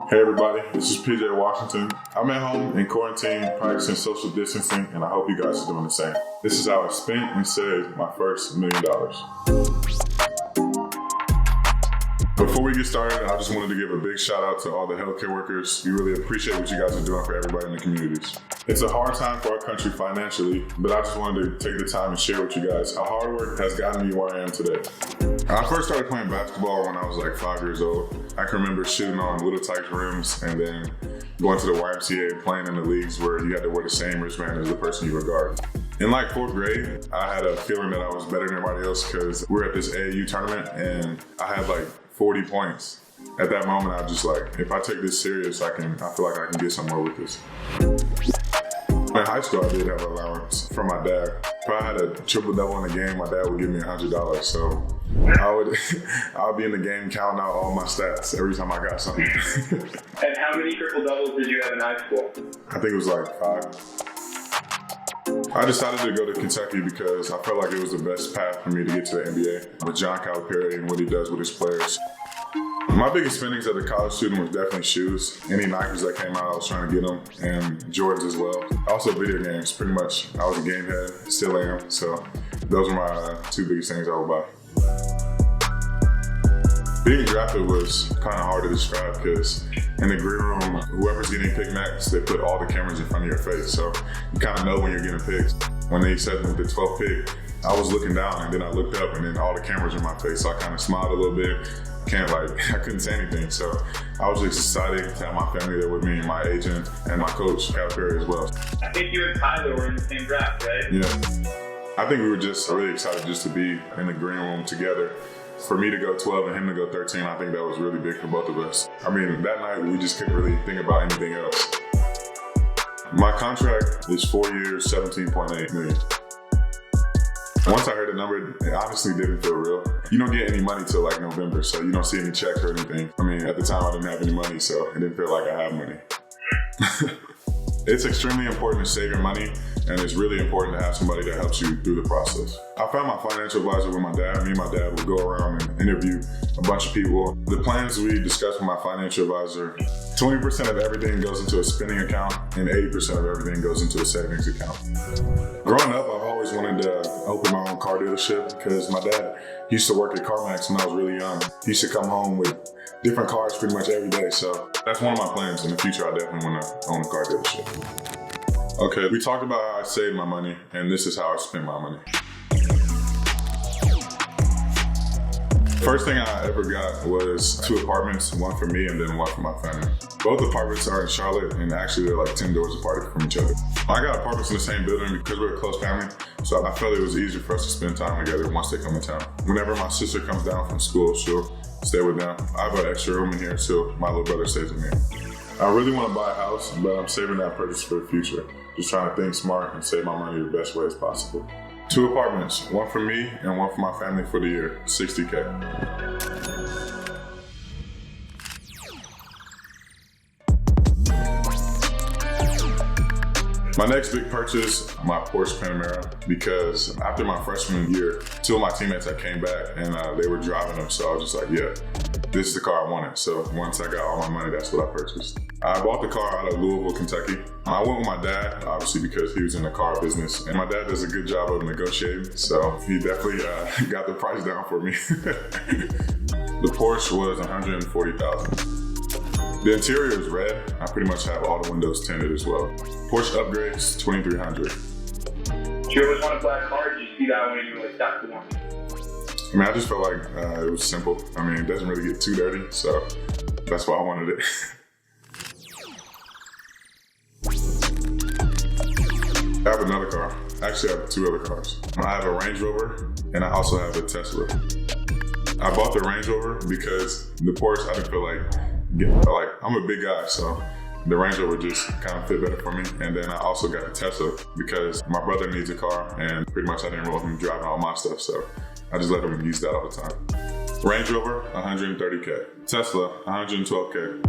Hey everybody, this is PJ Washington. I'm at home in quarantine practicing social distancing, and I hope you guys are doing the same. This is how I spent and saved my first $1 million. Before we get started, I just wanted to give a big shout out to all the healthcare workers. We really appreciate what you guys are doing for everybody in the communities. It's a hard time for our country financially, but I just wanted to take the time and share with you guys how hard work has gotten me where I am today. I first started playing basketball when I was like 5 years old. I can remember shooting on little tight rims and then going to the YMCA and playing in the leagues where you had to wear the same wristband as the person you were guarding. In like 4th grade, I had a feeling that I was better than everybody else because we were at this AAU tournament and I had like 40 points. At that moment, I was just like, if I take this serious, I feel like I can get somewhere with this. In high school, I did have an allowance from my dad. If I had a triple-double in the game, my dad would give me $100. So I would be in the game counting out all my stats every time I got something. And how many triple-doubles did you have in high school? I think it was like 5. I decided to go to Kentucky because I felt like it was the best path for me to get to the NBA with John Calipari and what he does with his players. My biggest spendings as a college student was definitely shoes. Any Nikes that came out, I was trying to get them, and Jordans as well. Also video games, pretty much. I was a game head, still am, so those were my 2 biggest things I would buy. Being drafted was kind of hard to describe because in the green room, whoever's getting picked next, they put all the cameras in front of your face, so you kind of know when you're getting picked. When they said the 12th pick, I was looking down and then I looked up and then all the cameras were in my face, so I kind of smiled a little bit. I couldn't say anything, so I was just excited to have my family there with me, my agent, and my coach, Calipari, as well. I think you and Tyler were in the same draft, right? Yeah. I think we were just really excited just to be in the green room together. For me to go 12 and him to go 13, I think that was really big for both of us. I mean, that night we just couldn't really think about anything else. My contract is 4 years, $17.8 million. Once I heard the number, it honestly didn't feel real. You don't get any money till like November, so you don't see any checks or anything. I mean, at the time I didn't have any money, so it didn't feel like I had money. It's extremely important to save your money, and it's really important to have somebody that helps you through the process. I found my financial advisor with my dad. Me and my dad would go around and interview a bunch of people. The plans we discussed with my financial advisor, 20% of everything goes into a spending account and 80% of everything goes into a savings account. Growing up, I've always wanted to open my own car dealership because my dad used to work at CarMax when I was really young. He used to come home with different cars pretty much every day, so that's one of my plans in the future. I definitely want to own a car dealership. Okay, we talked about how I saved my money, and this is how I spent my money. First thing I ever got was 2 apartments, one for me and then one for my family. Both apartments are in Charlotte, and actually they're like 10 doors apart from each other. I got apartments in the same building because we're a close family, so I felt it was easier for us to spend time together once they come in town. Whenever my sister comes down from school, she'll stay with them. I have an extra room in here, so my little brother stays with me. I really want to buy a house, but I'm saving that purchase for the future. Just trying to think smart and save my money the best way as possible. 2 apartments, one for me and one for my family for the year, $60K. My next big purchase, my Porsche Panamera, because after my freshman year, 2 of my teammates had came back and they were driving them, so I was just like, yeah, this is the car I wanted. So once I got all my money, that's what I purchased. I bought the car out of Louisville, Kentucky. I went with my dad, obviously because he was in the car business, and my dad does a good job of negotiating, so he definitely got the price down for me. The Porsche was $140,000. The interior is red. I pretty much have all the windows tinted as well. Porsche upgrades, $2,300. Did you always want a black car? Did you see that when you like got the one? I mean, I just felt like it was simple. I mean, it doesn't really get too dirty, so that's why I wanted it. I have another car. Actually, I have 2 other cars. I have a Range Rover, and I also have a Tesla. I bought the Range Rover because the Porsche, I didn't feel like I'm a big guy, so the Range Rover just kind of fit better for me. And then I also got a Tesla because my brother needs a car, and pretty much I didn't want him driving all my stuff, so I just let him use that all the time. Range Rover, $130K. Tesla, $112K.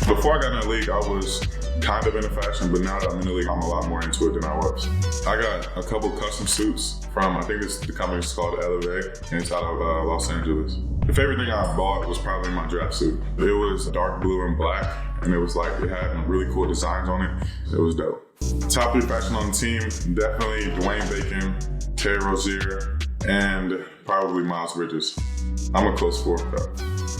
Before I got in the league, I was kind of into fashion, but now that I'm in the league, I'm a lot more into it than I was. I got a couple custom suits from, I think the company's called Elevate, and it's out of Los Angeles. The favorite thing I bought was probably my draft suit. It was dark blue and black, and it was like, it had really cool designs on it. It was dope. Top 3 fashion on the team, definitely Dwayne Bacon, Terry Rozier, and probably Miles Bridges. I'm a close fourth though.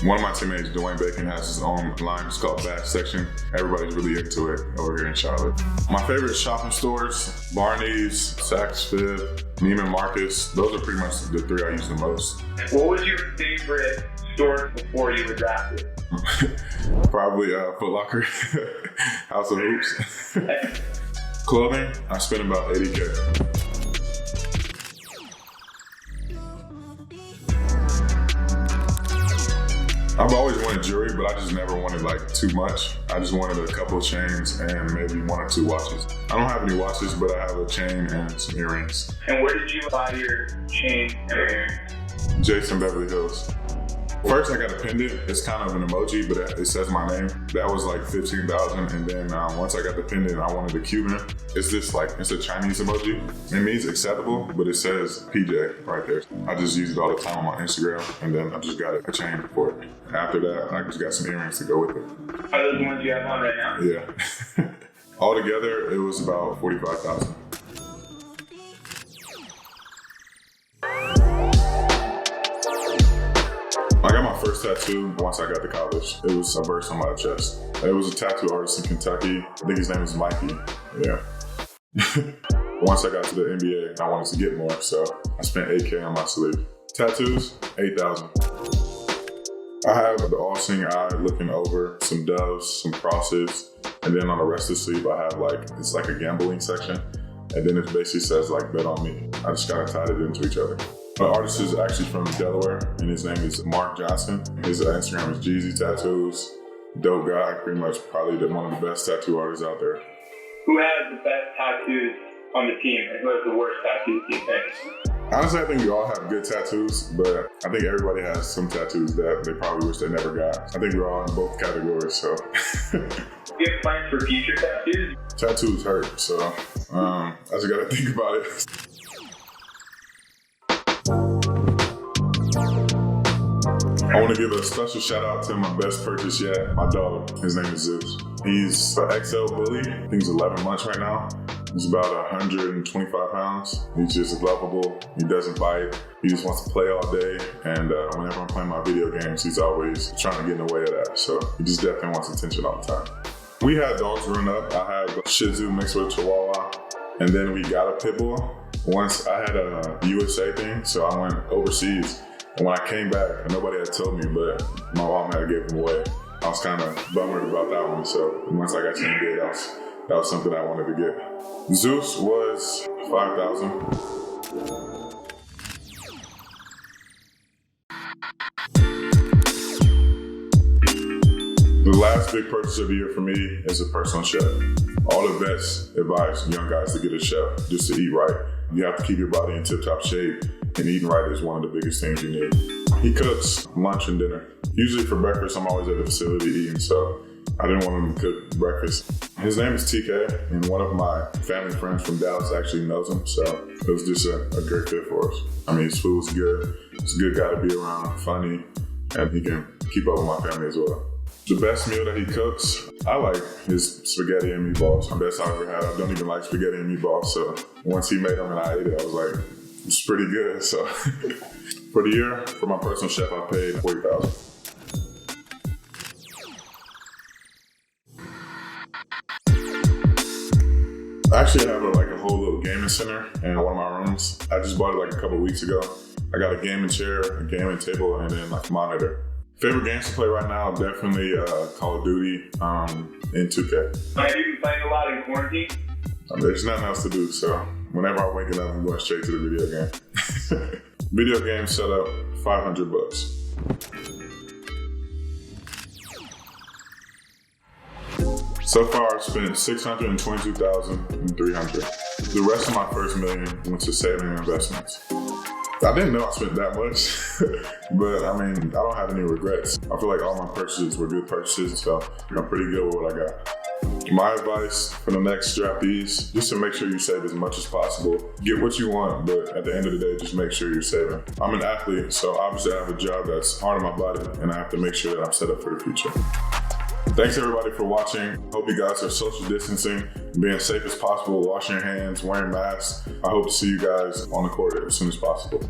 One of my teammates, Dwayne Bacon, has his own line. It's called Back Section. Everybody's really into it over here in Charlotte. My favorite shopping stores, Barney's, Saks Fifth, Neiman Marcus. Those are pretty much the 3 I use the most. What was your favorite store before you were drafted? Probably Foot Locker, House of Hoops. Clothing, I spent about $80K. I've always wanted jewelry, but I just never wanted like too much. I just wanted a couple of chains and maybe 1 or 2 watches. I don't have any watches, but I have a chain and some earrings. And where did you buy your chain and earrings? Jason Beverly Hills. First, I got a pendant. It's kind of an emoji, but it says my name. That was like $15,000. And then once I got the pendant, I wanted a Cuban. It's this like, it's a Chinese emoji. It means acceptable, but it says PJ right there. I just use it all the time on my Instagram, and then I just got a chain for it. After that, I just got some earrings to go with it. Are those the ones you have on right now? Yeah. Altogether, it was about $45,000. I got my first tattoo once I got to college. It was a verse on my chest. It was a tattoo artist in Kentucky. I think his name is Mikey. Yeah. Once I got to the NBA, I wanted to get more, so I spent $8K on my sleeve. Tattoos, $8,000. I have the all-seeing eye looking over, some doves, some crosses, and then on the rest of the sleeve, I have it's like a gambling section, and then it basically says like, bet on me. I just kind of tied it into each other. The artist is actually from Delaware, and his name is Mark Johnson. His Instagram is Jeezy Tattoos. Dope guy, pretty much probably one of the best tattoo artists out there. Who has the best tattoos on the team, and who has the worst tattoos, do you think? Honestly, I think we all have good tattoos, but I think everybody has some tattoos that they probably wish they never got. I think we're all in both categories, so. Do you have plans for future tattoos? Tattoos hurt, so I just gotta think about it. I want to give a special shout out to my best purchase yet, my dog. His name is Zeus. He's an XL bully. I think he's 11 months right now. He's about 125 pounds. He's just lovable. He doesn't bite. He just wants to play all day. And whenever I'm playing my video games, he's always trying to get in the way of that. So he just definitely wants attention all the time. We had dogs growing up. I had a Shih Tzu mixed with Chihuahua. And then we got a pit bull. Once I had a USA thing, so I went overseas. And when I came back, nobody had told me, but my mom had to give him away. I was kind of bummed about that one. So once I got to NBA, that was something I wanted to get. Zeus was $5,000. The last big purchase of the year for me is a personal chef. All the vets advise young guys to get a chef just to eat right. You have to keep your body in tip-top shape, and eating right is one of the biggest things you need. He cooks lunch and dinner. Usually for breakfast, I'm always at the facility eating, so I didn't want him to cook breakfast. His name is TK, and one of my family friends from Dallas actually knows him, so it was just a great fit for us. I mean, his food's good. He's a good guy to be around, funny, and he can keep up with my family as well. The best meal that he cooks, I like his spaghetti and meatballs. The best I ever had. I don't even like spaghetti and meatballs, so once he made them and I ate it, I was like, it's pretty good. So for the year, for my personal chef, I paid $40,000. I actually have a whole little gaming center in one of my rooms. I just bought it a couple weeks ago. I got a gaming chair, a gaming table, and then a monitor. Favorite games to play right now, definitely Call of Duty and 2K. Have you been playing a lot in quarantine? There's nothing else to do, so whenever I'm waking up, I'm going straight to the video game. Video game setup, $500. So far, I've spent $622,300. The rest of my first million went to saving and investments. I didn't know I spent that much, but I mean, I don't have any regrets. I feel like all my purchases were good purchases, so I'm pretty good with what I got. My advice for the next draftees, just to make sure you save as much as possible. Get what you want, but at the end of the day, just make sure you're saving. I'm an athlete, so obviously I have a job that's hard on my body, and I have to make sure that I'm set up for the future. Thanks everybody for watching. Hope you guys are social distancing, being safe as possible, washing your hands, wearing masks. I hope to see you guys on the court as soon as possible.